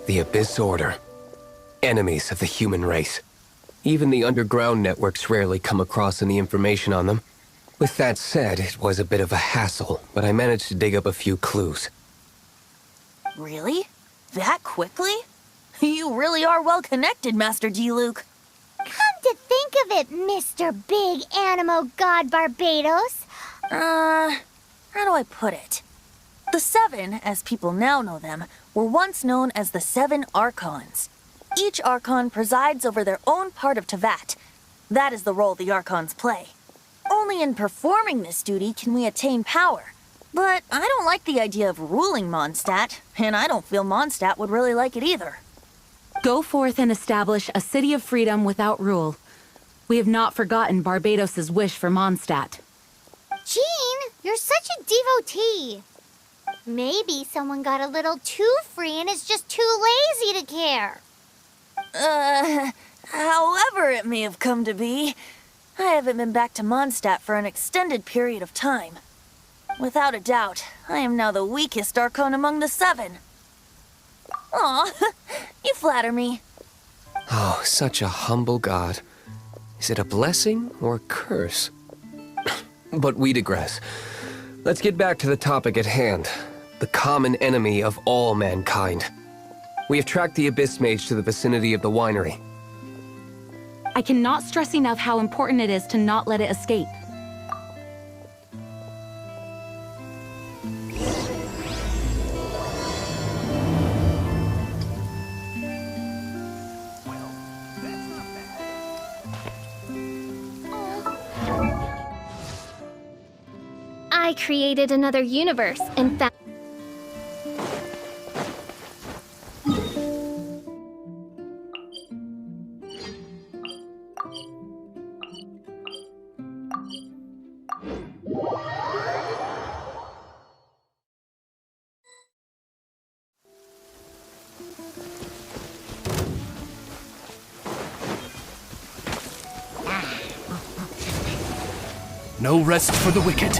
The Abyss Order. Enemies of the human race. Even the underground networks rarely come across any information on them. With that said, it was a bit of a hassle, but I managed to dig up a few clues. Really? That quickly? You really are well connected, Master D-Luke. Come to think of it, Mr. Big Animo God Barbados. How do I put it? The Seven, as people now know them, were once known as the Seven Archons. Each Archon presides over their own part of Teyvat. That is the role the Archons play. Only in performing this duty can we attain power. But I don't like the idea of ruling Mondstadt, and I don't feel Mondstadt would really like it either. Go forth and establish a city of freedom without rule. We have not forgotten Barbados' wish for Mondstadt. Jean, you're such a devotee. Maybe someone got a little too free and is just too lazy to care. However it may have come to be, I haven't been back to Mondstadt for an extended period of time. Without a doubt, I am now the weakest Archon among the Seven. Aw, you flatter me. Oh, such a humble god. Is it a blessing or a curse? But we digress. Let's get back to the topic at hand. The common enemy of all mankind. We have tracked the Abyss Mage to the vicinity of the winery. I cannot stress enough how important it is to not let it escape. I created another universe and found... No rest for the wicked.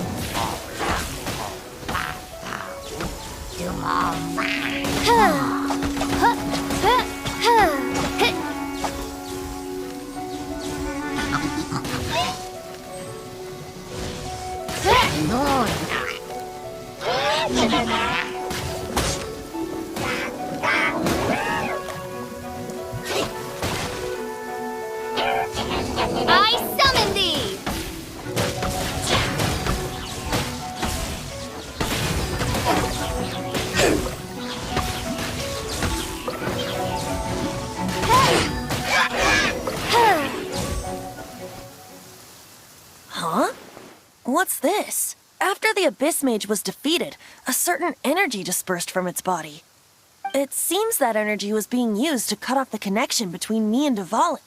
I summon thee! Huh? What's this? After the Abyss Mage was defeated, a certain energy dispersed from its body. It seems that energy was being used to cut off the connection between me and Dvalin.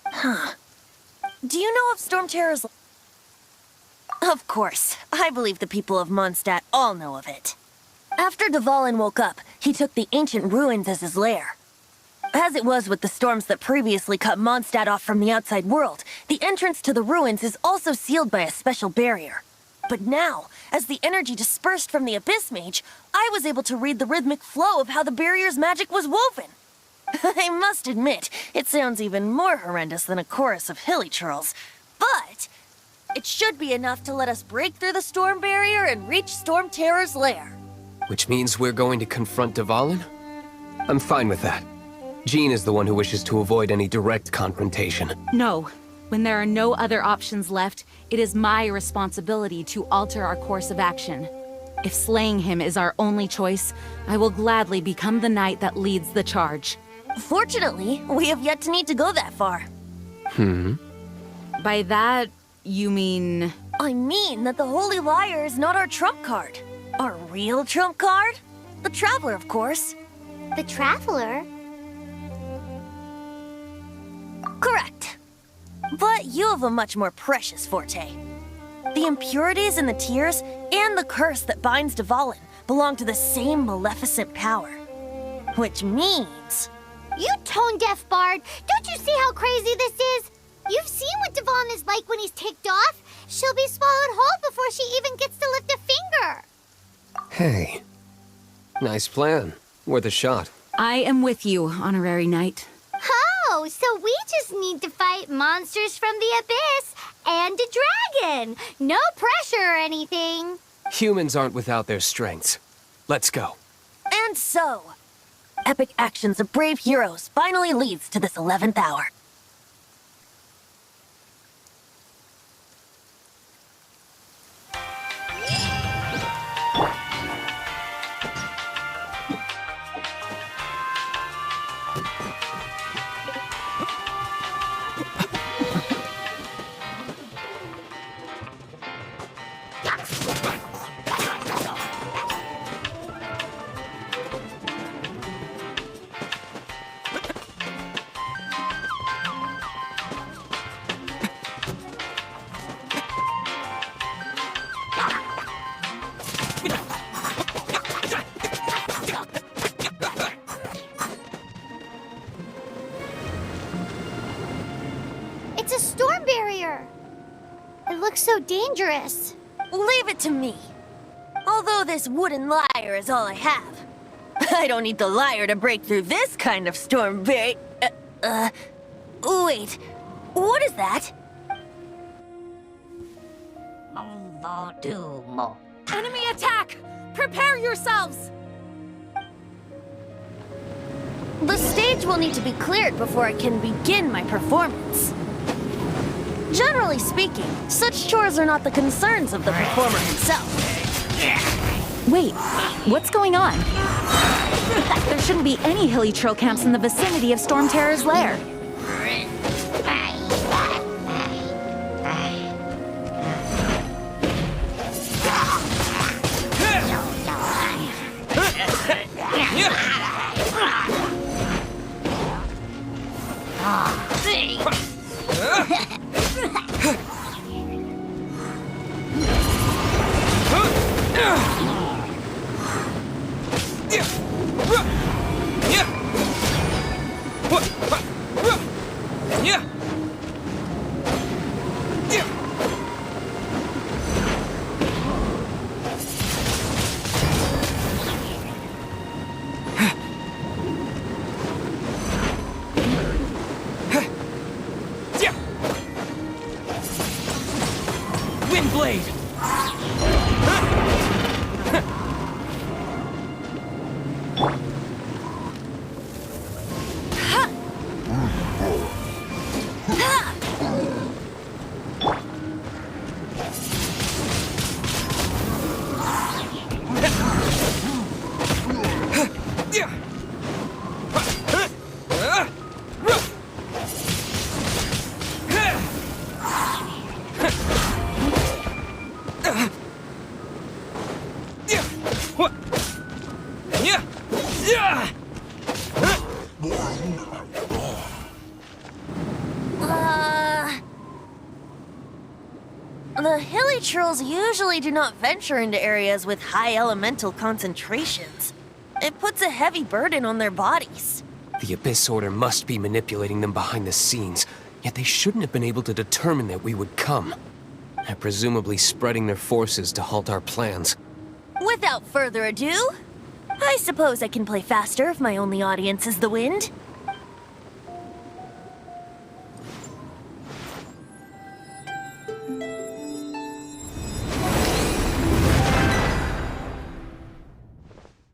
Huh. Do you know of Stormterror's... Of course. I believe the people of Mondstadt all know of it. After Dvalin woke up, he took the ancient ruins as his lair. As it was with the storms that previously cut Mondstadt off from the outside world, the entrance to the ruins is also sealed by a special barrier. But now, as the energy dispersed from the Abyss Mage, I was able to read the rhythmic flow of how the barrier's magic was woven. I must admit, it sounds even more horrendous than a chorus of hilly churls. But it should be enough to let us break through the storm barrier and reach Stormterror's lair. Which means we're going to confront Dvalin? I'm fine with that. Jean is the one who wishes to avoid any direct confrontation. No. When there are no other options left, it is my responsibility to alter our course of action. If slaying him is our only choice, I will gladly become the knight that leads the charge. Fortunately, we have yet to need to go that far. By that, you mean... I mean that the Holy Liar is not our trump card. Our real trump card? The Traveler, of course. The Traveler? Correct. But you have a much more precious forte. The impurities in the tears and the curse that binds Dvalin belong to the same maleficent power. Which means... You tone-deaf bard! Don't you see how crazy this is? You've seen what Dvalin is like when he's ticked off. She'll be swallowed whole before she even gets to lift a finger. Hey. Nice plan. Worth a shot. I am with you, Honorary Knight. Oh, so we just need to fight monsters from the abyss and a dragon. No pressure or anything. Humans aren't without their strengths. Let's go. And so, epic actions of brave heroes finally leads to this 11th hour. It's a storm barrier. It looks so dangerous. Leave it to me. Although this wooden lyre is all I have, I don't need the lyre to break through this kind of storm wait, what is that? Enemy attack! Prepare yourselves! The stage will need to be cleared before I can begin my performance. Generally speaking, such chores are not the concerns of the performer himself. Wait, what's going on? There shouldn't be any hilly trail camps in the vicinity of Stormterror's lair. Windblade! The hilly trolls usually do not venture into areas with high elemental concentrations. It puts a heavy burden on their bodies. The Abyss Order must be manipulating them behind the scenes, yet they shouldn't have been able to determine that we would come. They're presumably spreading their forces to halt our plans. Without further ado, I suppose I can play faster if my only audience is the wind.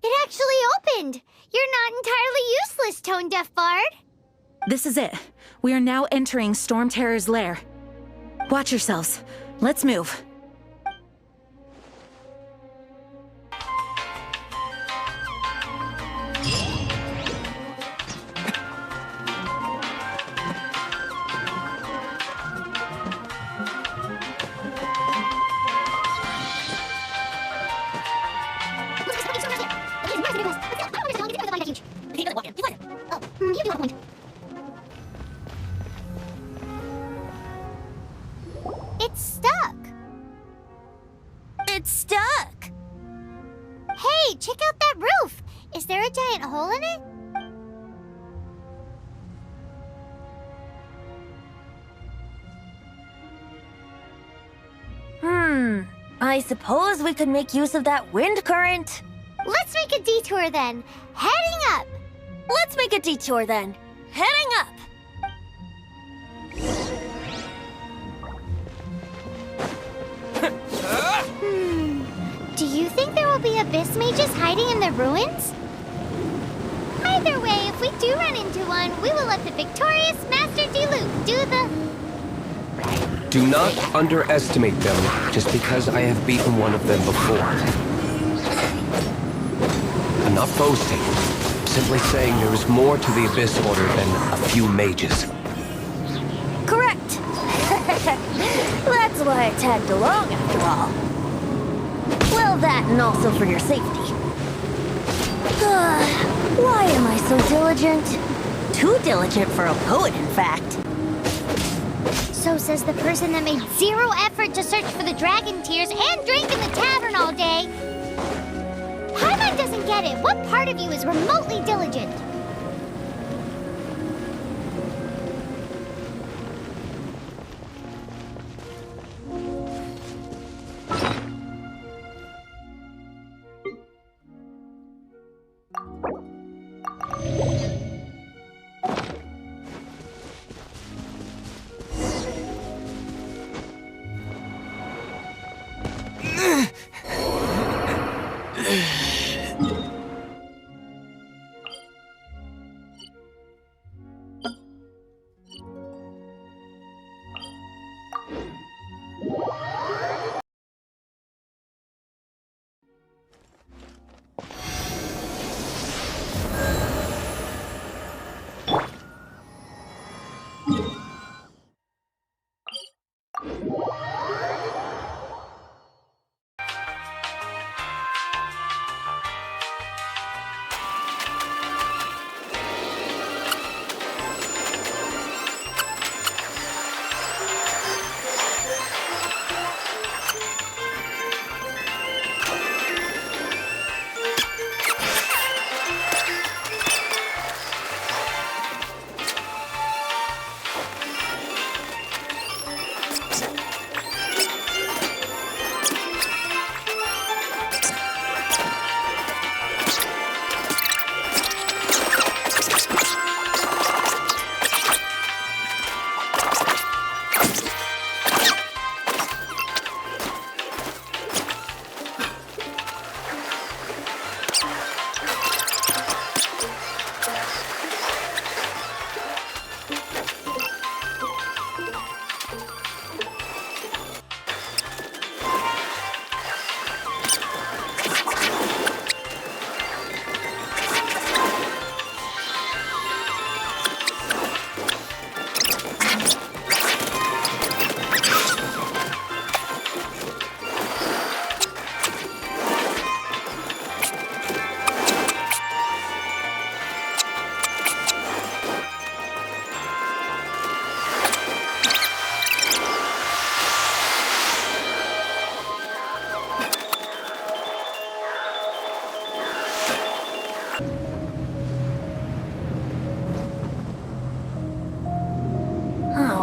It actually opened. You're not entirely useless, Tone Deaf Bard. This is it. We are now entering Stormterror's lair. Watch yourselves. Let's move. It's stuck. It's stuck! Hey, check out that roof. Is there a giant hole in it? I suppose we could make use of that wind current. Let's make a detour then. Heading up. Let's make a detour then. Heading up! Do you think there will be abyss mages hiding in the ruins? Either way, if we do run into one, we will let the victorious Master Diluc do the... Do not underestimate them just because I have beaten one of them before. I'm not boasting. I'm simply saying there is more to the Abyss Order than a few mages. Correct. That's why I tagged along after all. Well, that and also for your safety. Why am I so diligent? Too diligent for a poet, in fact. So says the person that made zero effort to search for the dragon tears and drank in the tavern all day. Paimon doesn't get it. What part of you is remotely diligent?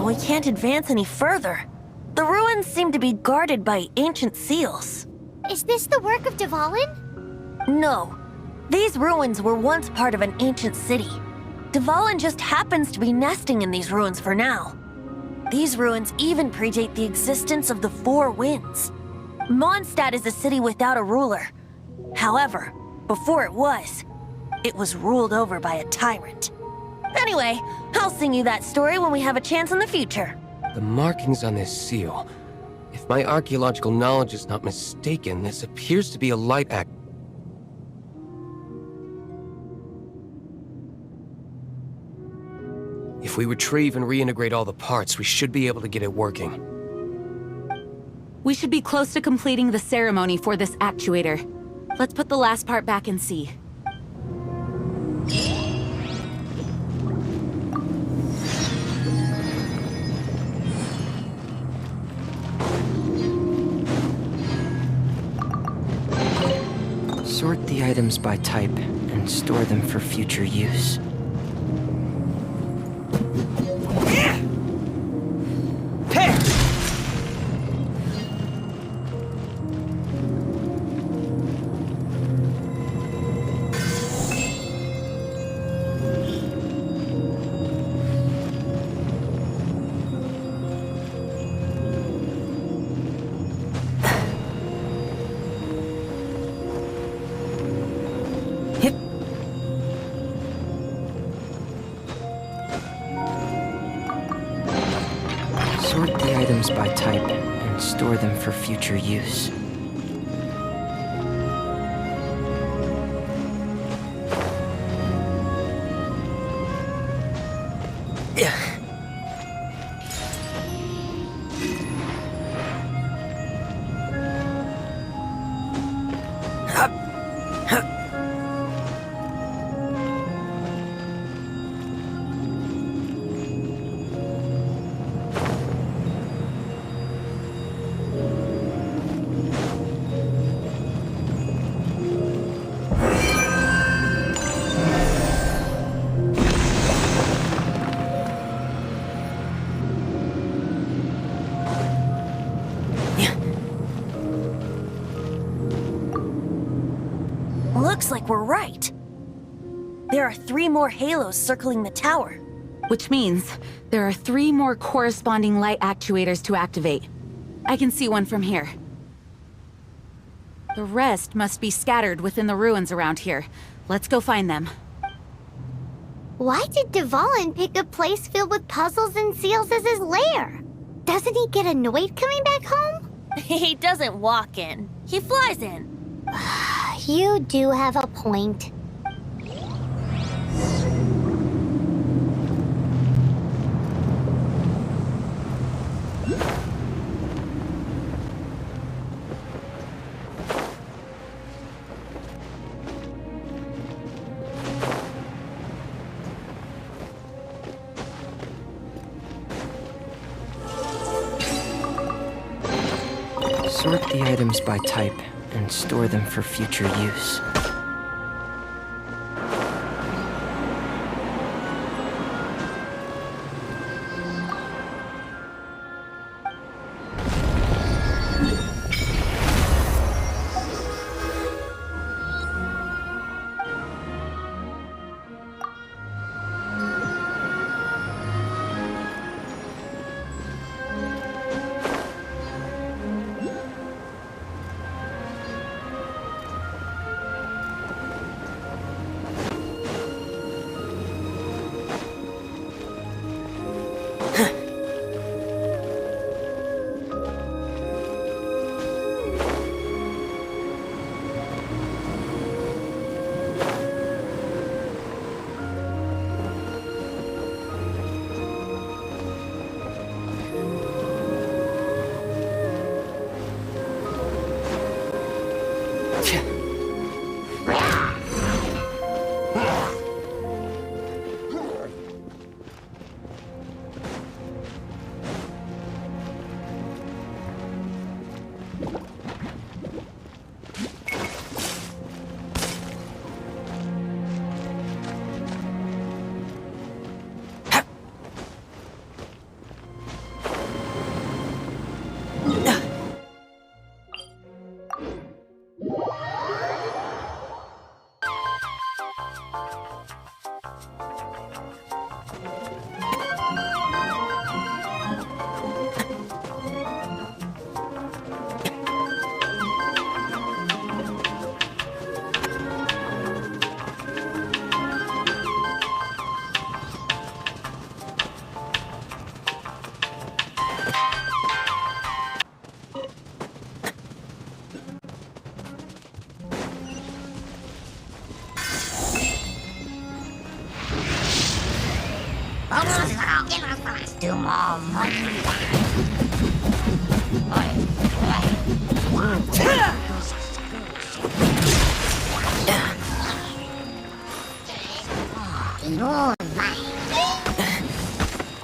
We can't advance any further. The ruins seem to be guarded by ancient seals. Is this the work of Dvalin? No. These ruins were once part of an ancient city. Dvalin just happens to be nesting in these ruins for now. These ruins even predate the existence of the Four Winds. Mondstadt is a city without a ruler. However, before it was ruled over by a tyrant. Anyway, I'll sing you that story when we have a chance in the future. The markings on this seal. If my archaeological knowledge is not mistaken, this appears to be a light act. If we retrieve and reintegrate all the parts, we should be able to get it working. We should be close to completing the ceremony for this actuator. Let's put the last part back and see. Sort the items by type and store them for future use. Sort the items by type and store them for future use. Looks like we're right. There are 3 more halos circling the tower. Which means there are 3 more corresponding light actuators to activate. I can see one from here. The rest must be scattered within the ruins around here. Let's go find them. Why did Dvalin pick a place filled with puzzles and seals as his lair? Doesn't he get annoyed coming back home? He doesn't walk in. He flies in. You do have a point. Sort the items by type and store them for future use.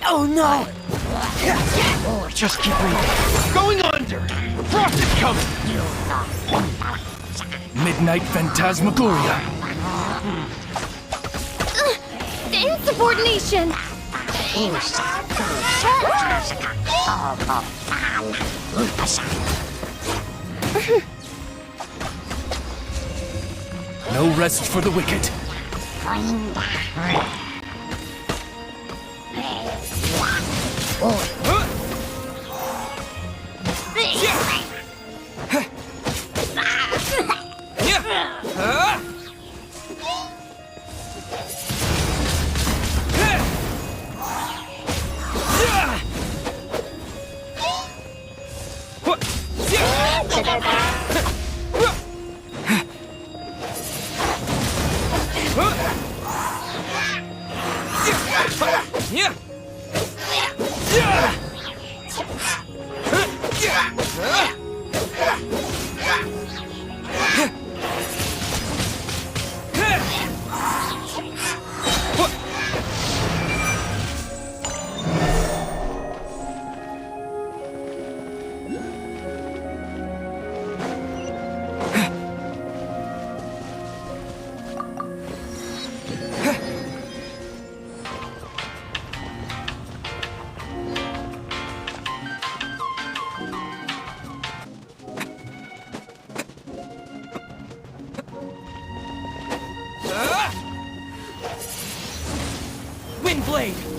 Oh no! Just keep breathing. Going under! Frost is coming! Midnight Phantasmagoria. The insubordination! No rest for the wicked. Windblade!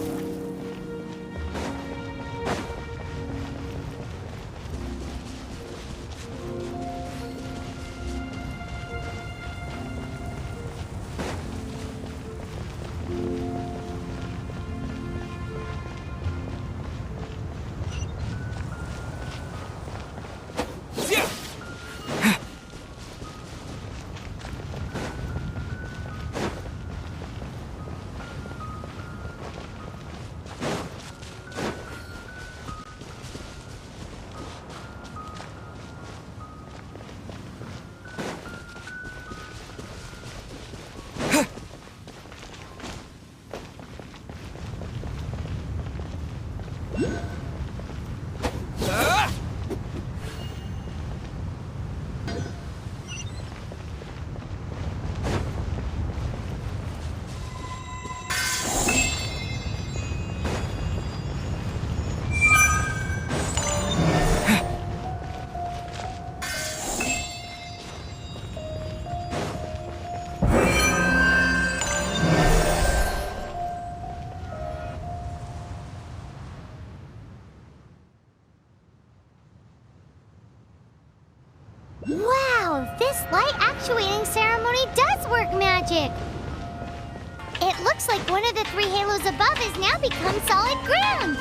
Wow, this light actuating ceremony does work magic! It looks like one of the three halos above has now become solid ground!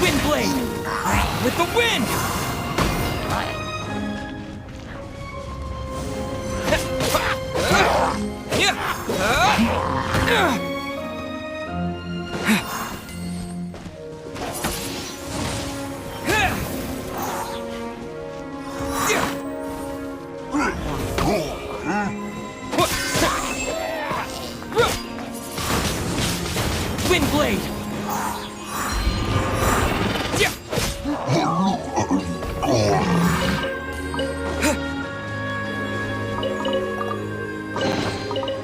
Windblade! With the wind! Windblade!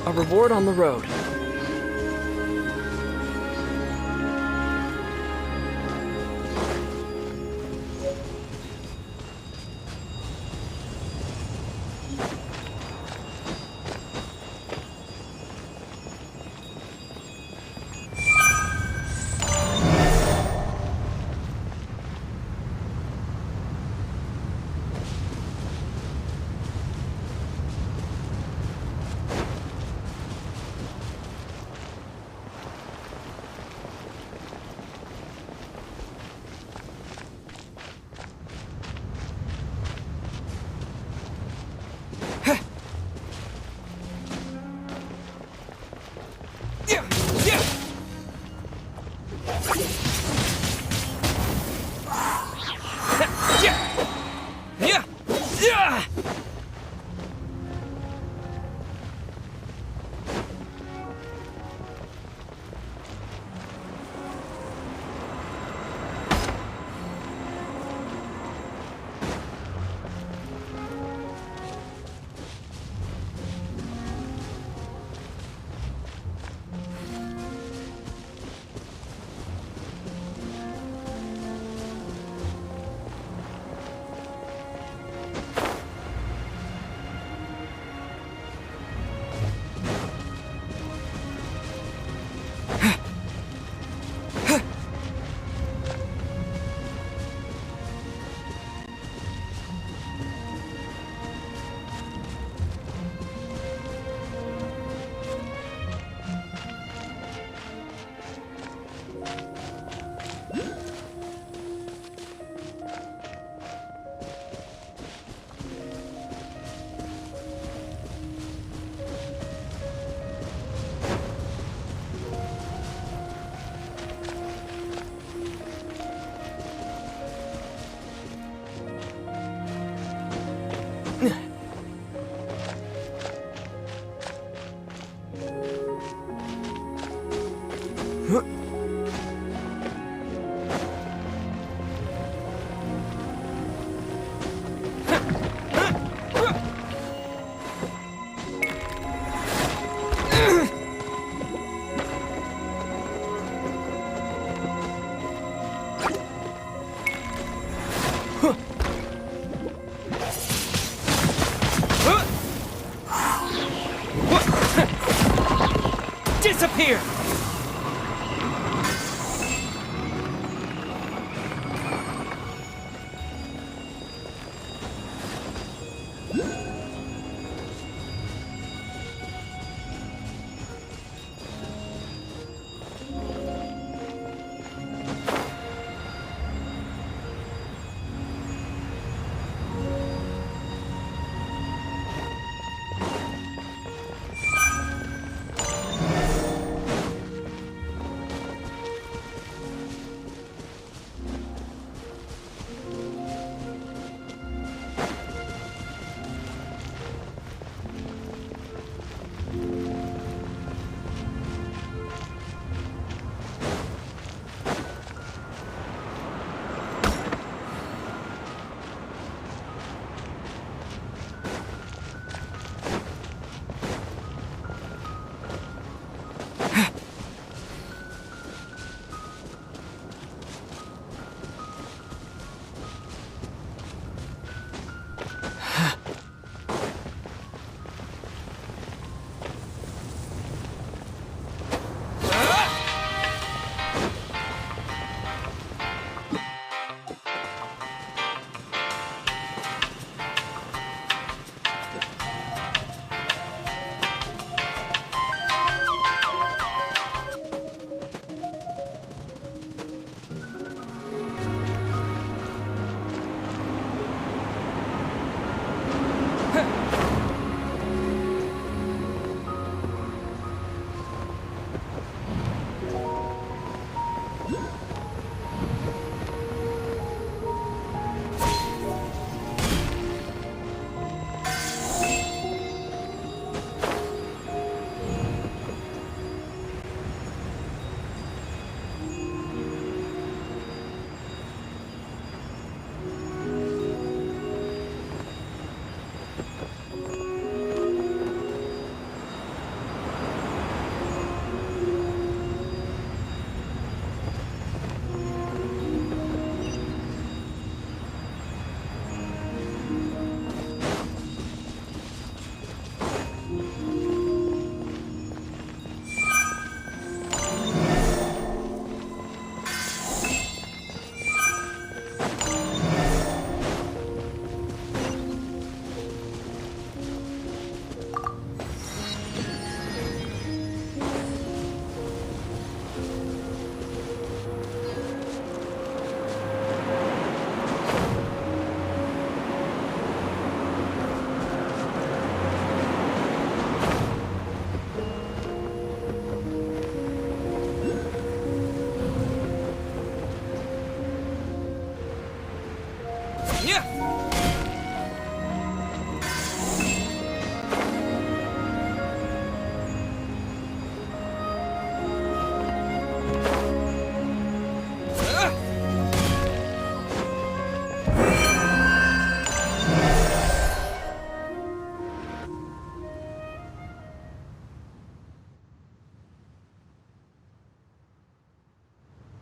A reward on the road.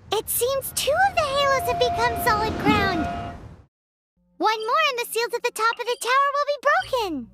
It seems 2 of the halos have become solid ground. One more and the seals at the top of the tower will be broken.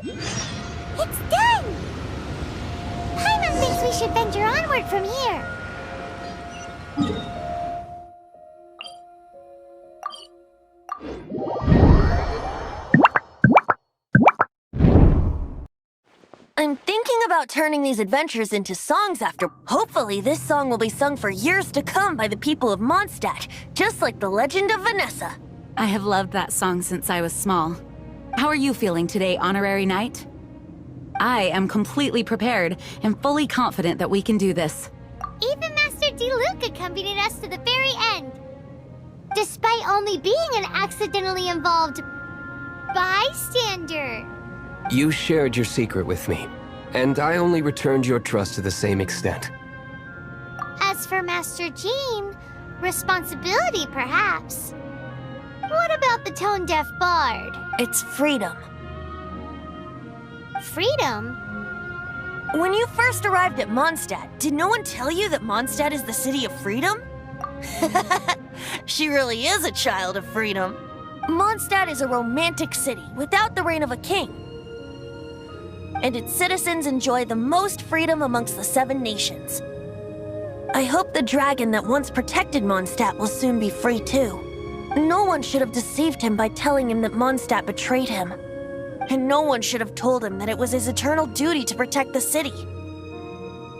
It's done! Paimon thinks we should venture onward from here. I'm thinking about turning these adventures into songs after. Hopefully, this song will be sung for years to come by the people of Mondstadt, just like the legend of Vanessa. I have loved that song since I was small. How are you feeling today, Honorary Knight? I am completely prepared and fully confident that we can do this. Even Master Diluc accompanied us to the very end. Despite only being an accidentally involved bystander. You shared your secret with me, and I only returned your trust to the same extent. As for Master Jean, responsibility perhaps. What about the tone-deaf bard? It's freedom. Freedom? When you first arrived at Mondstadt, did no one tell you that Mondstadt is the city of freedom? She really is a child of freedom. Mondstadt is a romantic city without the reign of a king. And its citizens enjoy the most freedom amongst the 7 nations. I hope the dragon that once protected Mondstadt will soon be free too. No one should have deceived him by telling him that Mondstadt betrayed him. And no one should have told him that it was his eternal duty to protect the city.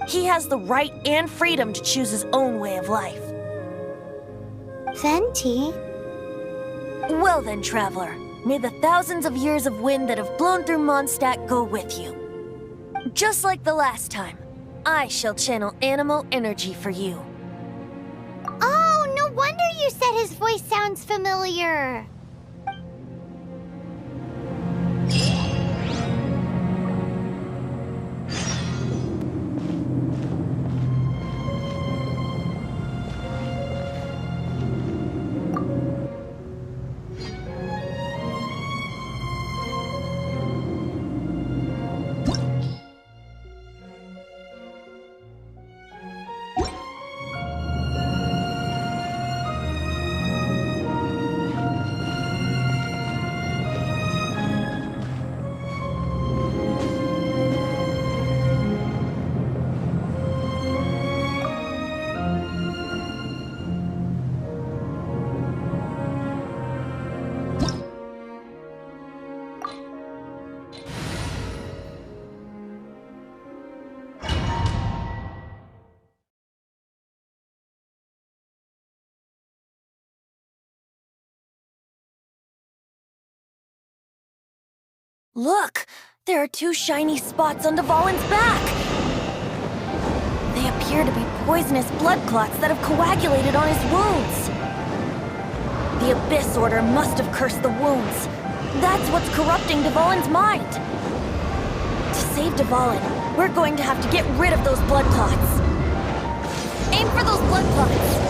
He has the right and freedom to choose his own way of life. Venti? Well then, traveler, may the thousands of years of wind that have blown through Mondstadt go with you. Just like the last time, I shall channel Animo energy for you. Oh, no wonder you said his voice sounds familiar. Look! There are two shiny spots on Dvalin's back! They appear to be poisonous blood clots that have coagulated on his wounds. The Abyss Order must have cursed the wounds. That's what's corrupting Dvalin's mind. To save Dvalin, we're going to have to get rid of those blood clots. Aim for those blood clots!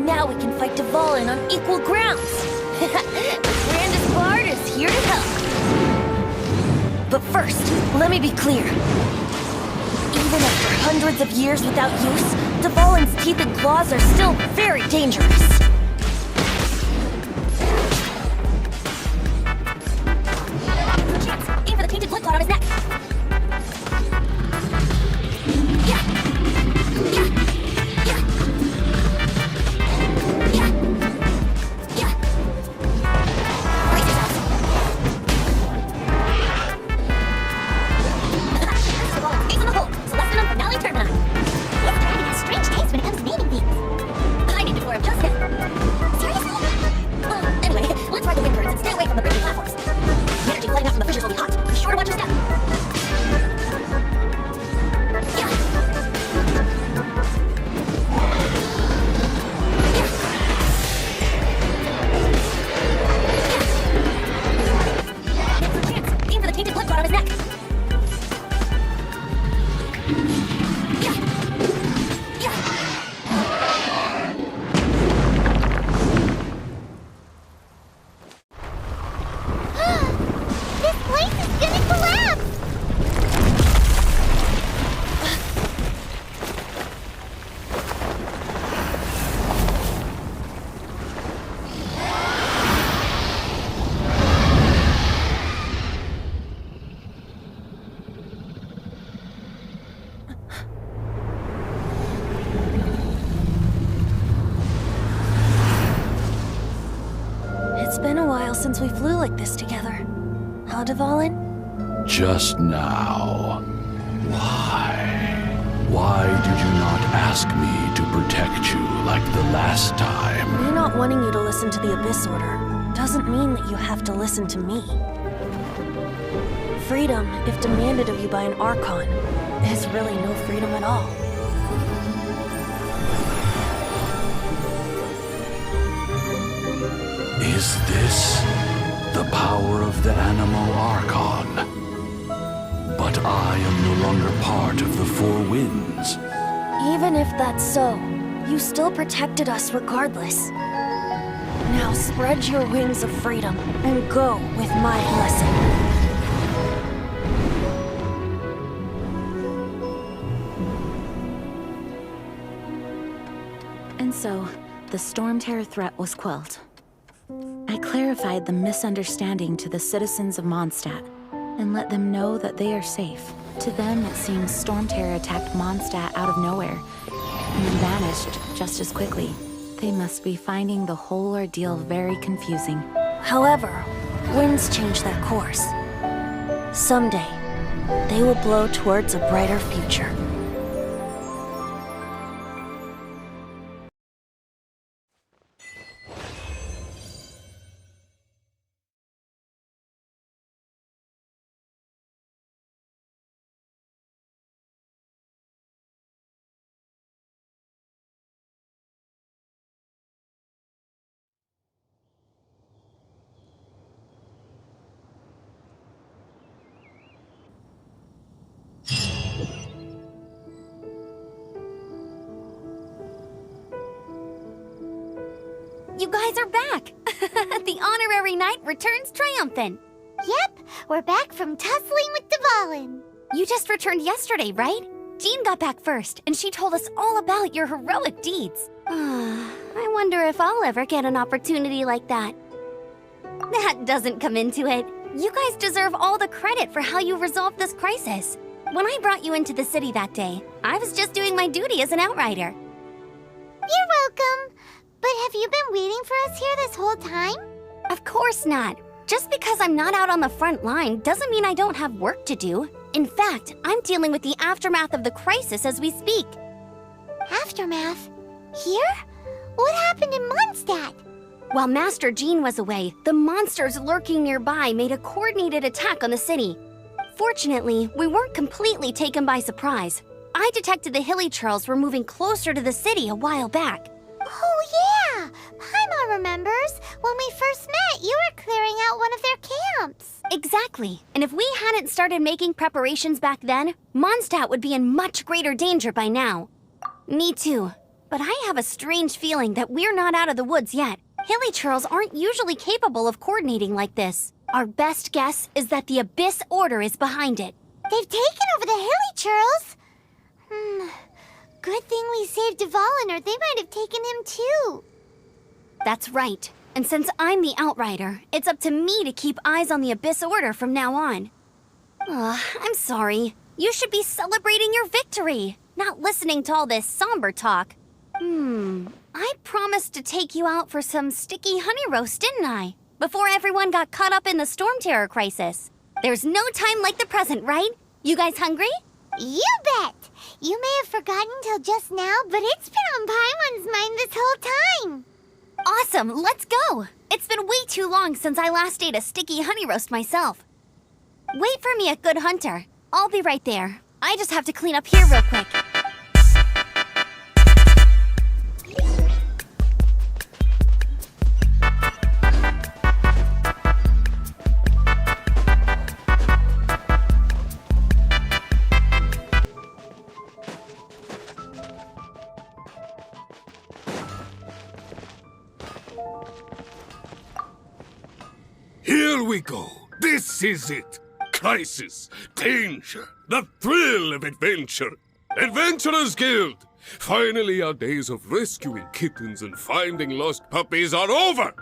Now we can fight Dvalin on equal grounds. The grandest bard is here to help. But first, let me be clear. Even after hundreds of years without use, Dvalin's teeth and claws are still very dangerous. Aim for the painted blood clot on his neck. Strange taste when it comes to naming things. I named it for him just now. been a while since we flew like this together. Huh, Dvalin? Just now. Why? Why did you not ask me to protect you like the last time? Me not wanting you to listen to the Abyss Order doesn't mean that you have to listen to me. Freedom, if demanded of you by an Archon, is really no freedom at all. Is this the power of the Animal Archon? But I am no longer part of the Four Winds. Even if that's so, you still protected us regardless. Now spread your wings of freedom and go with my blessing. And so, the Stormterror threat was quelled. I clarified the misunderstanding to the citizens of Mondstadt and let them know that they are safe. To them, it seems Stormterror attacked Mondstadt out of nowhere and then vanished just as quickly. They must be finding the whole ordeal very confusing. However, winds change their course. Someday, they will blow towards a brighter future. You guys are back! The honorary knight returns triumphant. Yep, we're back from tussling with Dvalin. You just returned yesterday, right? Jean got back first, and she told us all about your heroic deeds. I wonder if I'll ever get an opportunity like that. That doesn't come into it. You guys deserve all the credit for how you resolved this crisis. When I brought you into the city that day, I was just doing my duty as an outrider. You're welcome. But have you been waiting for us here this whole time? Of course not. Just because I'm not out on the front line doesn't mean I don't have work to do. In fact, I'm dealing with the aftermath of the crisis as we speak. Aftermath? Here? What happened in Mondstadt? While Master Jean was away, the monsters lurking nearby made a coordinated attack on the city. Fortunately, we weren't completely taken by surprise. I detected the Hilly Churls were moving closer to the city a while back. Oh yeah! Paimon remembers. When we first met, you were clearing out one of their camps. Exactly. And if we hadn't started making preparations back then, Mondstadt would be in much greater danger by now. Me too. But I have a strange feeling that we're not out of the woods yet. Hilly Churls aren't usually capable of coordinating like this. Our best guess is that the Abyss Order is behind it. They've taken over the Hilly Churls? Good thing we saved Dvalin, or they might have taken him too. That's right. And since I'm the Outrider, it's up to me to keep eyes on the Abyss Order from now on. I'm sorry. You should be celebrating your victory, not listening to all this somber talk. I promised to take you out for some sticky honey roast, didn't I? Before everyone got caught up in the Stormterror crisis. There's no time like the present, right? You guys hungry? You bet! You may have forgotten till just now, but it's been on Paimon's mind this whole time. Awesome, let's go! It's been way too long since I last ate a sticky honey roast myself. Wait for me at Good Hunter. I'll be right there. I just have to clean up here real quick. Here we go. This is it. Crisis, danger, the thrill of adventure. Adventurers Guild! Finally, our days of rescuing kittens and finding lost puppies are over.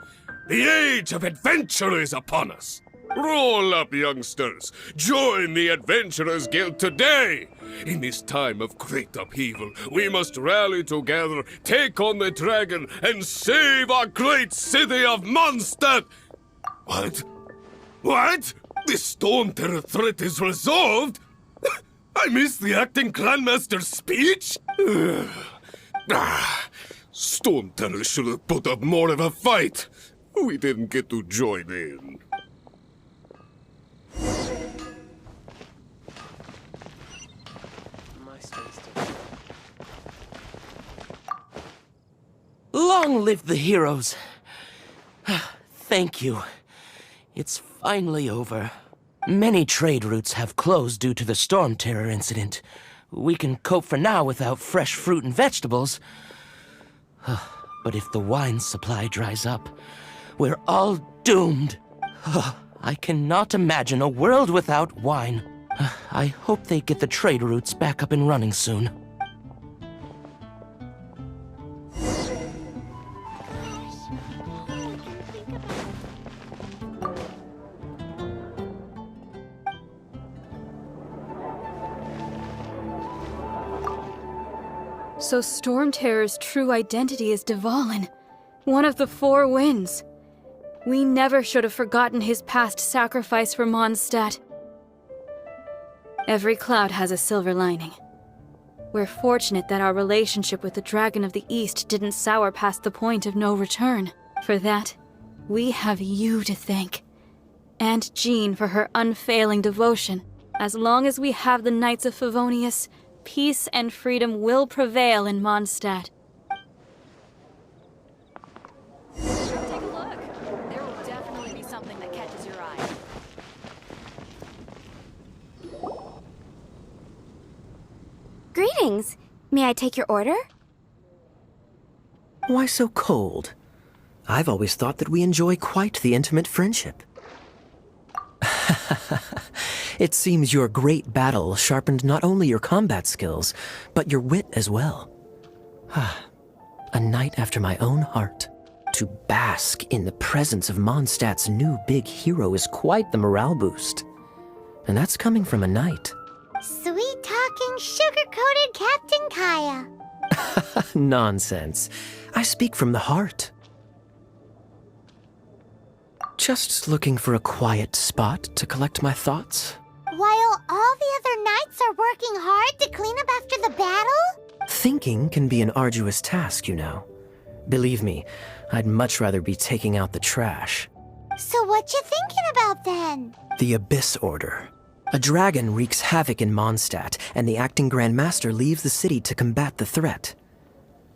The age of adventure is upon us. Roll up, youngsters. Join the Adventurers Guild today. In this time of great upheaval, we must rally together, take on the dragon, and save our great city of Mondstadt. What? What? The Stormterror threat is resolved? I missed the acting Grandmaster's speech? Stormterror should have put up more of a fight. We didn't get to join in. Long live the heroes. Thank you. It's finally over. Many trade routes have closed due to the Stormterror incident. We can cope for now without fresh fruit and vegetables. But if the wine supply dries up, we're all doomed. I cannot imagine a world without wine. I hope they get the trade routes back up and running soon. So Stormterror's true identity is Dvalin, one of the Four Winds. We never should have forgotten his past sacrifice for Mondstadt. Every cloud has a silver lining. We're fortunate that our relationship with the Dragon of the East didn't sour past the point of no return. For that, we have you to thank. And Jean for her unfailing devotion. As long as we have the Knights of Favonius, peace and freedom will prevail in Mondstadt. Take a look. There will definitely be something that catches your eye. Greetings. May I take your order? Why so cold? I've always thought that we enjoy quite the intimate friendship. It seems your great battle sharpened not only your combat skills, but your wit as well. A knight after my own heart. To bask in the presence of Mondstadt's new big hero is quite the morale boost. And that's coming from a knight. Sweet-talking, sugar-coated Captain Kaya. Nonsense. I speak from the heart. Just looking for a quiet spot to collect my thoughts. While all the other knights are working hard to clean up after the battle? Thinking can be an arduous task, you know. Believe me, I'd much rather be taking out the trash. So what you thinking about then? The Abyss Order. A dragon wreaks havoc in Mondstadt, and the acting Grand Master leaves the city to combat the threat.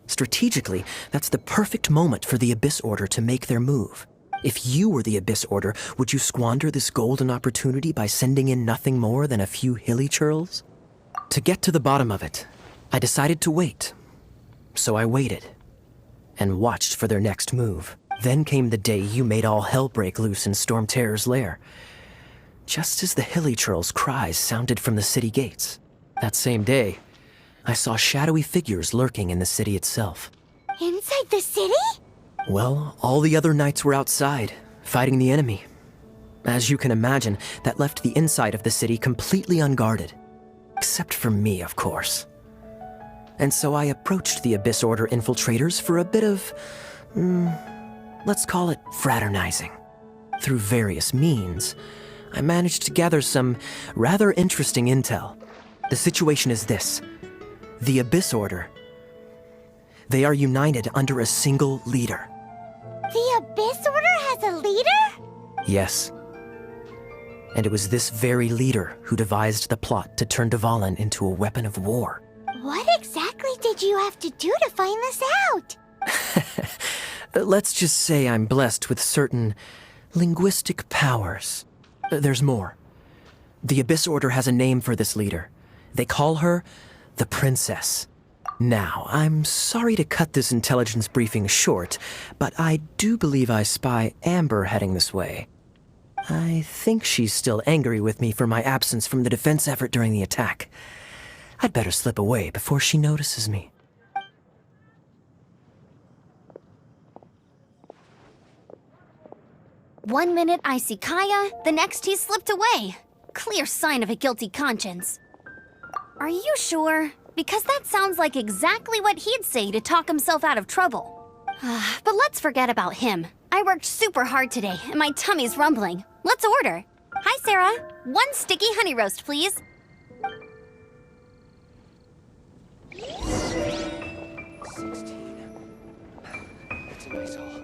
Strategically, that's the perfect moment for the Abyss Order to make their move. If you were the Abyss Order, would you squander this golden opportunity by sending in nothing more than a few hilly churls? To get to the bottom of it, I decided to wait. So I waited, and watched for their next move. Then came the day you made all hell break loose in Stormterror's lair. Just as the hilly churls' cries sounded from the city gates. That same day, I saw shadowy figures lurking in the city itself. Inside the city? Well, all the other knights were outside, fighting the enemy. As you can imagine, that left the inside of the city completely unguarded. Except for me, of course. And so I approached the Abyss Order infiltrators for a bit of, let's call it fraternizing. Through various means, I managed to gather some rather interesting intel. The situation is this. The Abyss Order. They are united under a single leader. The Abyss Order has a leader? Yes. And it was this very leader who devised the plot to turn Dvalin into a weapon of war. What exactly did you have to do to find this out? Let's just say I'm blessed with certain linguistic powers. There's more. The Abyss Order has a name for this leader. They call her the Princess. Now, I'm sorry to cut this intelligence briefing short, but I do believe I spy Amber heading this way. I think she's still angry with me for my absence from the defense effort during the attack. I'd better slip away before she notices me. One minute I see Kaya, the next he slipped away. Clear sign of a guilty conscience. Are you sure? Because that sounds like exactly what he'd say to talk himself out of trouble. But let's forget about him. I worked super hard today, and my tummy's rumbling. Let's order. Hi, Sarah. 1 sticky honey roast, please. 16. That's a nice haul.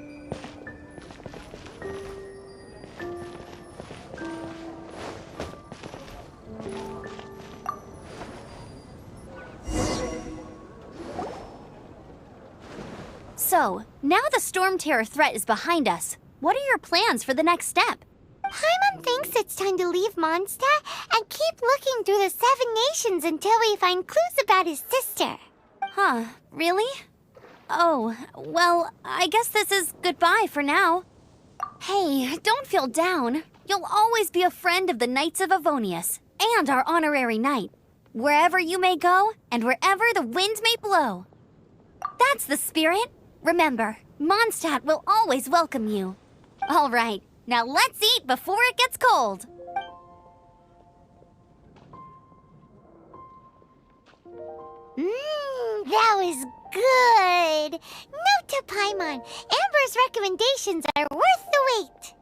So, now the Stormterror threat is behind us. What are your plans for the next step? Paimon thinks it's time to leave Mondstadt and keep looking through the 7 nations until we find clues about his sister. Huh, really? Oh, well, I guess this is goodbye for now. Hey, don't feel down. You'll always be a friend of the Knights of Avonius, and our honorary knight. Wherever you may go, and wherever the wind may blow. That's the spirit. Remember, Mondstadt will always welcome you. All right, now let's eat before it gets cold. That was good. Note to Paimon, Amber's recommendations are worth the wait.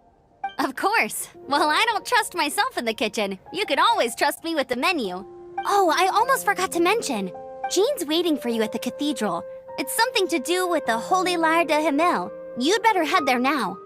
Of course. Well, I don't trust myself in the kitchen. You can always trust me with the menu. Oh, I almost forgot to mention. Jean's waiting for you at the cathedral. It's something to do with the Holy Lyre de Himmel. You'd better head there now.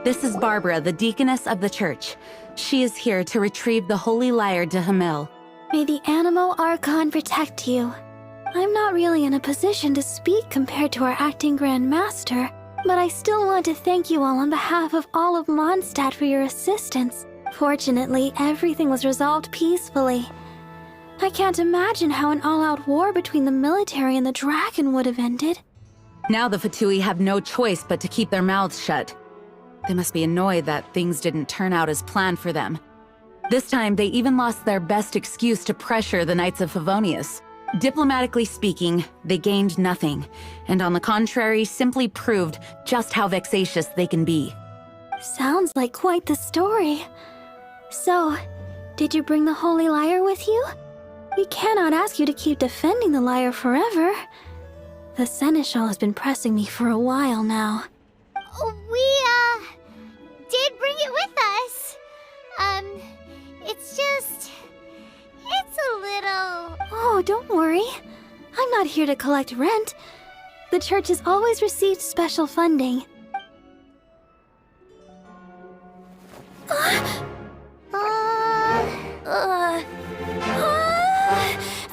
This is Barbara, the deaconess of the church. She is here to retrieve the Holy Lyre de Himmel. May the Animo Archon protect you. I'm not really in a position to speak compared to our acting Grand Master, but I still want to thank you all on behalf of all of Mondstadt for your assistance. Fortunately, everything was resolved peacefully. I can't imagine how an all-out war between the military and the dragon would have ended. Now the Fatui have no choice but to keep their mouths shut. They must be annoyed that things didn't turn out as planned for them. This time, they even lost their best excuse to pressure the Knights of Favonius. Diplomatically speaking, they gained nothing, and on the contrary, simply proved just how vexatious they can be. Sounds like quite the story. So, did you bring the Holy Lyre with you? We cannot ask you to keep defending the lyre forever. The Seneschal has been pressing me for a while now. We, did bring it with us. It's a little... Oh, don't worry. I'm not here to collect rent. The church has always received special funding. The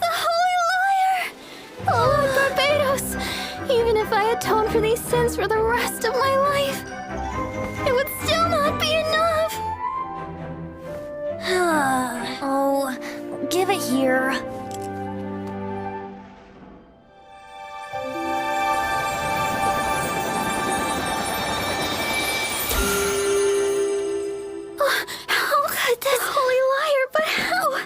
Holy Lyre! Oh, Lord Barbados! Even if I atone for these sins for the rest of my life, it would still not be enough! Oh, give it here. How could this Holy Lyre, but how?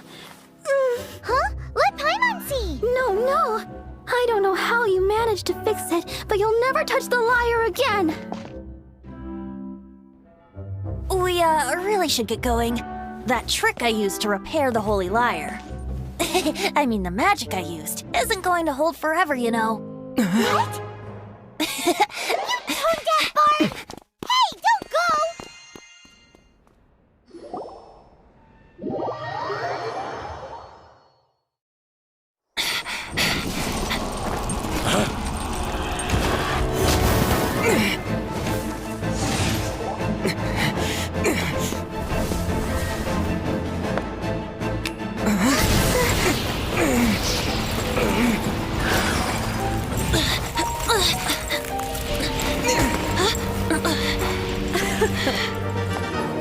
Huh? Let Paimon see! No. I don't know how you managed to fix it, but you'll never touch the lyre again! We, really should get going. That trick I used to repair the Holy Lyre. I mean, the magic I used isn't going to hold forever, you know. What? You tone-deaf bard! Hey, don't go!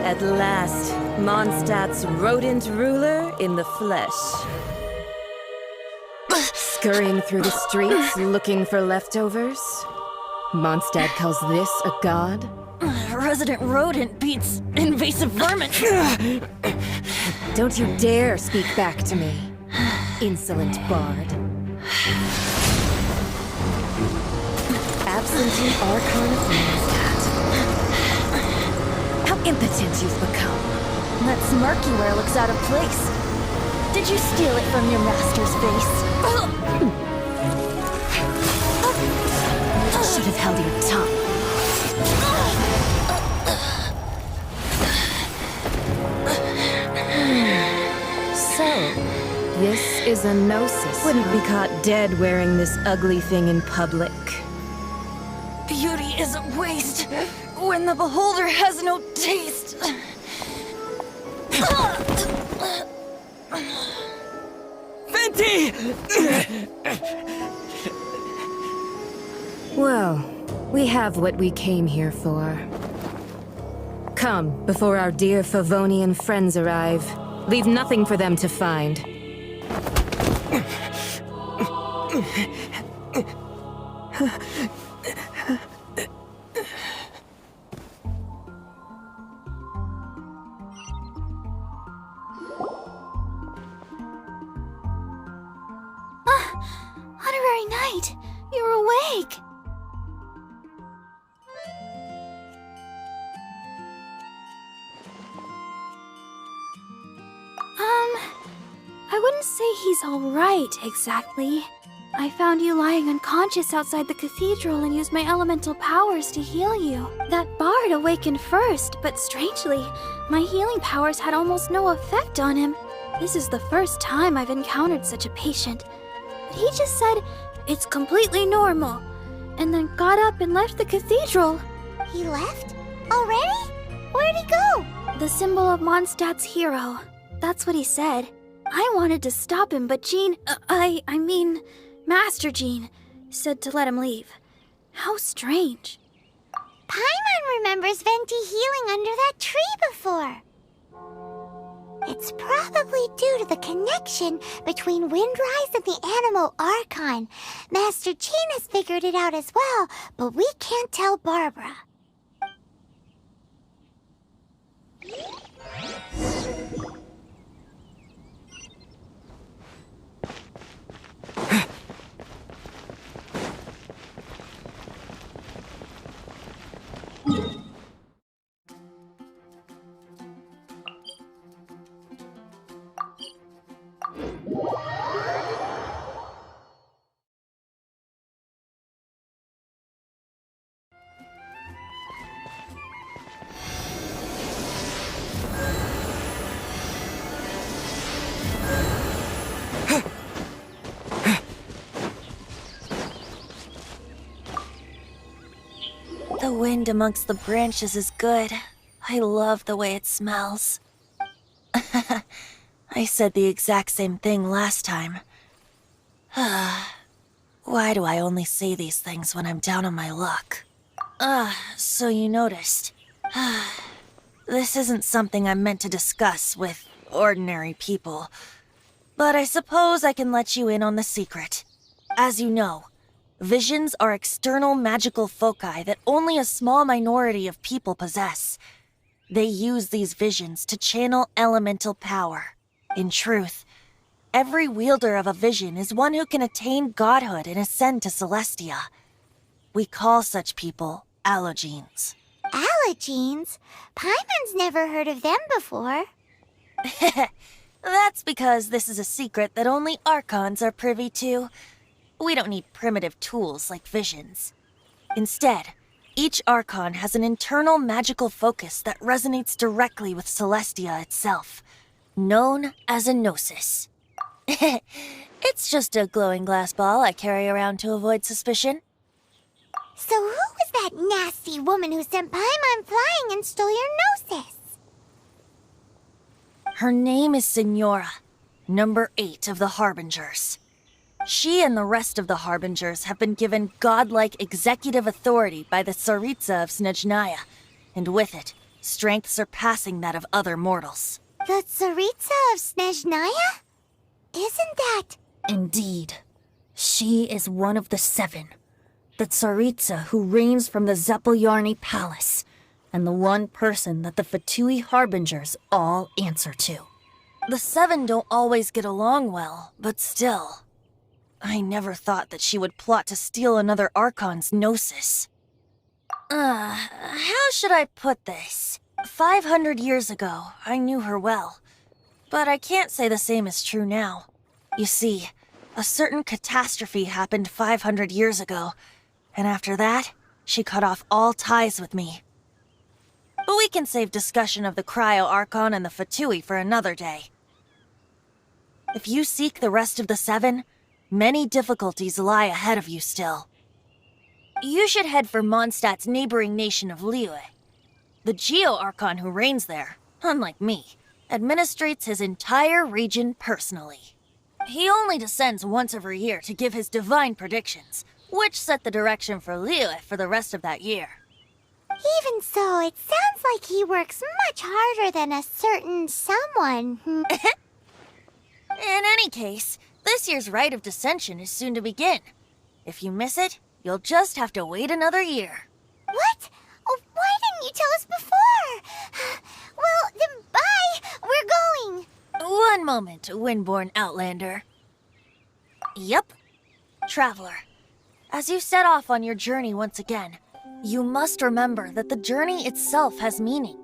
At last, Mondstadt's rodent ruler in the flesh. Scurrying through the streets looking for leftovers? Mondstadt calls this a god? Resident rodent beats invasive vermin. Don't you dare speak back to me, insolent bard. Absentee Archon of Mondstadt. How impotent you've become. That smirky wear looks out of place. Did you steal it from your master's face? You should have held your tongue. So, this is a gnosis. Wouldn't be caught dead wearing this ugly thing in public. Beauty is a waste when the beholder has no taste. Venti! Well, we have what we came here for. Come, before our dear Favonian friends arrive. Leave nothing for them to find. Honorary Knight, you're awake. I wouldn't say he's alright, exactly. I found you lying unconscious outside the cathedral and used my elemental powers to heal you. That bard awakened first, but strangely, my healing powers had almost no effect on him. This is the first time I've encountered such a patient. But he just said, it's completely normal, and then got up and left the cathedral. He left? Already? Where'd he go? The symbol of Mondstadt's hero. That's what he said. I wanted to stop him, but Jean, I mean, Master Jean, said to let him leave. How strange. Paimon remembers Venti healing under that tree before. It's probably due to the connection between Windrise and the Animal Archon. Master Jean has figured it out as well, but we can't tell Barbara. The wind amongst the branches is good. I love the way it smells. I said the exact same thing last time. Why do I only say these things when I'm down on my luck? So you noticed. This isn't something I'm meant to discuss with ordinary people. But I suppose I can let you in on the secret. As you know, visions are external magical foci that only a small minority of people possess. They use these visions to channel elemental power. In truth, every wielder of a vision is one who can attain godhood and ascend to Celestia. We call such people allogenes. Allogenes? Paimon's never heard of them before. That's because this is a secret that only Archons are privy to. We don't need primitive tools like visions. Instead, each Archon has an internal magical focus that resonates directly with Celestia itself, known as a gnosis. It's just a glowing glass ball I carry around to avoid suspicion. So who was that nasty woman who sent Paimon flying and stole your gnosis? Her name is Signora, number 8 of the Harbingers. She and the rest of the Harbingers have been given godlike executive authority by the Tsaritsa of Snezhnaya, and with it, strength surpassing that of other mortals. The Tsaritsa of Snezhnaya? Isn't that... Indeed. She is one of the 7. The Tsaritsa who reigns from the Zepelyarny Palace, and the one person that the Fatui Harbingers all answer to. The 7 don't always get along well, but still. I never thought that she would plot to steal another Archon's Gnosis. How should I put this? 500 years ago, I knew her well. But I can't say the same is true now. You see, a certain catastrophe happened 500 years ago, and after that, she cut off all ties with me. But we can save discussion of the Cryo Archon and the Fatui for another day. If you seek the rest of the 7, many difficulties lie ahead of you still. You should head for Mondstadt's neighboring nation of Liyue. The Geo-Archon who reigns there, unlike me, administrates his entire region personally. He only descends once every year to give his divine predictions, which set the direction for Liyue for the rest of that year. Even so, it sounds like he works much harder than a certain someone. In any case, this year's Rite of Dissension is soon to begin. If you miss it, you'll just have to wait another year. What? Oh, why didn't you tell us before? Well, then bye! We're going! One moment, Windborn Outlander. Yep. Traveler, as you set off on your journey once again, you must remember that the journey itself has meaning.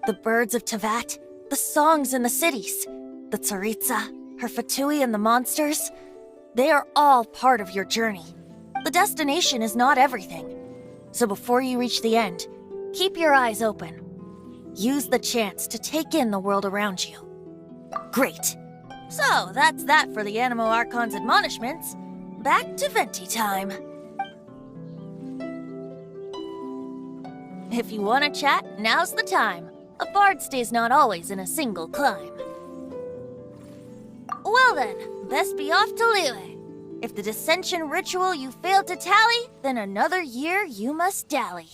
The birds of Tevat, the songs in the cities, the Tsaritsa, her Fatui and the monsters, they are all part of your journey. The destination is not everything. So before you reach the end, keep your eyes open. Use the chance to take in the world around you. Great. So that's that for the Animo Archon's admonishments. Back to Venti time. If you want to chat, now's the time. A bard stays not always in a single clime. Well then, best be off to Liyue. If the dissension ritual you failed to tally, then another year you must dally.